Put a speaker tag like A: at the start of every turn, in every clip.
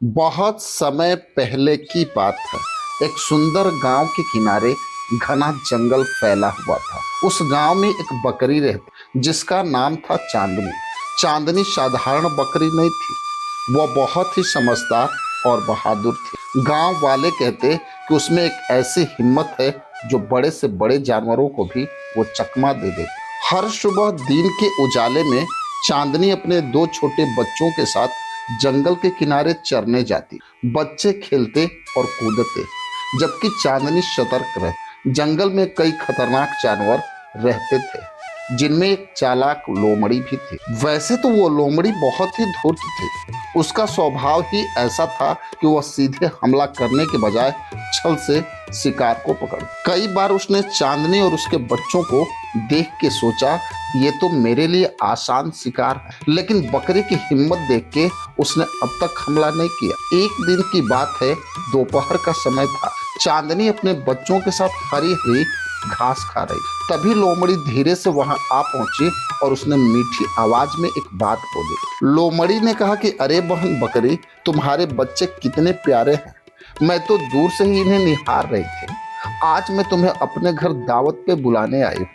A: बहुत समय पहले की बात है। एक सुंदर गांव के किनारे घना जंगल फैला हुआ था। उस गांव में एक बकरी रहती जिसका नाम था चांदनी। चांदनी साधारण बकरी नहीं थी, वह बहुत ही समझदार और बहादुर थी। गांव वाले कहते कि उसमें एक ऐसी हिम्मत है जो बड़े से बड़े जानवरों को भी वो चकमा दे देती। हर सुबह दिन के उजाले में चांदनी अपने दो छोटे बच्चों के साथ जंगल के किनारे चरने जाती। बच्चे खेलते और कूदते जबकि चांदनी सतर्क रहती। जंगल में कई खतरनाक जानवर रहते थे जिनमें एक चालाक लोमड़ी भी थी। वैसे तो वो लोमड़ी बहुत ही धूर्त थी। उसका स्वभाव ही ऐसा था कि वह सीधे हमला करने के बजाय छल से शिकार को पकड़। कई बार उसने चांदनी और उसके बच्चों को देख के सोचा ये तो मेरे लिए आसान शिकार है, लेकिन बकरी की हिम्मत देख के उसने अब तक हमला नहीं किया। एक दिन की बात है, दोपहर का समय था। चांदनी अपने बच्चों के साथ हरी हरी घास खा रही। तभी लोमड़ी धीरे से वहां आ पहुंची और उसने मीठी आवाज में एक बात बोली। लोमड़ी ने कहा कि अरे बहन बकरी, तुम्हारे बच्चे कितने प्यारे हैं। मैं तो दूर से ही इन्हें निहार रही थी। आज मैं तुम्हें अपने घर दावत पे बुलाने आई हूँ।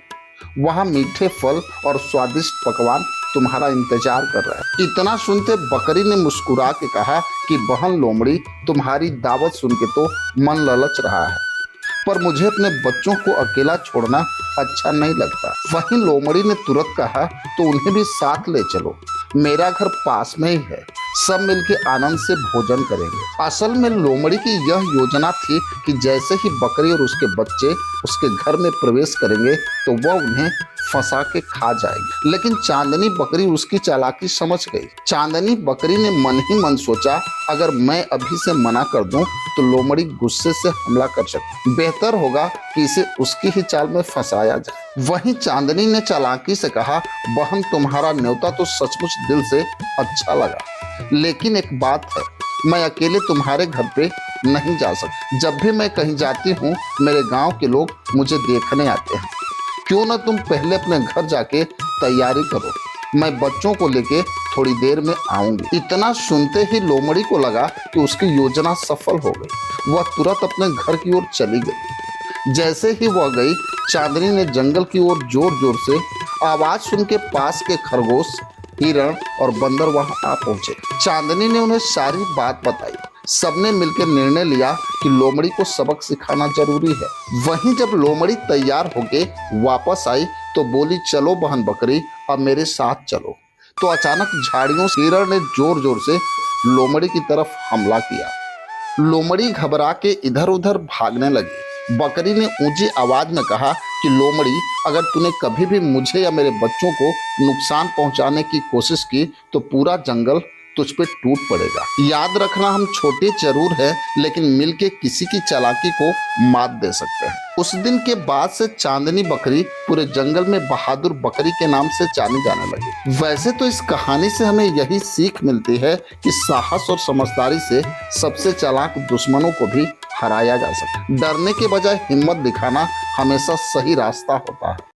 A: वहाँ मीठे फल और स्वादिष्ट पकवान तुम्हारा इंतजार कर रहा है। इतना सुनते बकरी ने मुस्कुरा के कहा कि बहन लोमड़ी, तुम्हारी दावत सुन के तो मन ललच रहा है, पर मुझे अपने बच्चों को अकेला छोड़ना अच्छा नहीं लगता। वहीं लोमड़ी ने तुरंत कहा तो उन्हें भी साथ ले चलो, मेरा घर पास में ही है, सब मिलके आनंद से भोजन करेंगे। असल में लोमड़ी की यह योजना थी कि जैसे ही बकरी और उसके बच्चे उसके घर में प्रवेश करेंगे तो वह उन्हें फंसा के खा जाएगी। लेकिन चांदनी बकरी उसकी चालाकी समझ गई। चांदनी बकरी ने मन ही मन सोचा, अगर मैं अभी से मना कर दूं तो लोमड़ी गुस्से से हमला कर सकती। बेहतर होगा कि इसे उसकी ही चाल में फंसाया जाए। वहीं चांदनी ने चालाकी से कहा, बहन तुम्हारा न्योता तो सचमुच दिल से अच्छा लगा, लेकिन एक बात है, मैं अकेले तुम्हारे घर पे नहीं जा सकती। जब भी मैं कहीं जाती हूँ मेरे गांव के लोग मुझे देखने आते हैं। क्यों ना तुम पहले अपने घर जाके तैयारी करो, मैं बच्चों को लेके थोड़ी देर में आऊंगी। इतना सुनते ही लोमड़ी को लगा कि उसकी योजना सफल हो गई। वह तुरंत अपने घर की ओर चली गई। जैसे ही वह गई, चांदनी ने जंगल की ओर जोर जोर से आवाज सुन के पास के खरगोश, हिरण और बंदर वहां आ पहुंचे। चांदनी ने उन्हें सारी बात बताई। सबने मिलकर निर्णय लिया कि लोमड़ी को सबक सिखाना जरूरी है। वहीं जब लोमड़ी तैयार होके वापस आई तो बोली, चलो बहन बकरी, अब मेरे साथ चलो। तो अचानक झाड़ियों से हिरण ने जोर जोर से लोमड़ी की तरफ हमला किया। लोमड़ी घबरा के इधर उधर भागने लगी। बकरी ने ऊंची आवाज में कहा कि लोमड़ी, अगर तूने कभी भी मुझे या मेरे बच्चों को नुकसान पहुंचाने की कोशिश की तो पूरा जंगल तुझ पे टूट पड़ेगा। याद रखना, हम छोटे जरूर हैं, लेकिन मिलके किसी की चालाकी को मात दे सकते हैं। उस दिन के बाद से चांदनी बकरी पूरे जंगल में बहादुर बकरी के नाम से जानी जाने लगी। वैसे तो इस कहानी से हमें यही सीख मिलती है कि साहस और समझदारी से सबसे चालाक दुश्मनों को भी हराया जा सकता है। डरने के बजाय हिम्मत दिखाना हमेशा सही रास्ता होता है।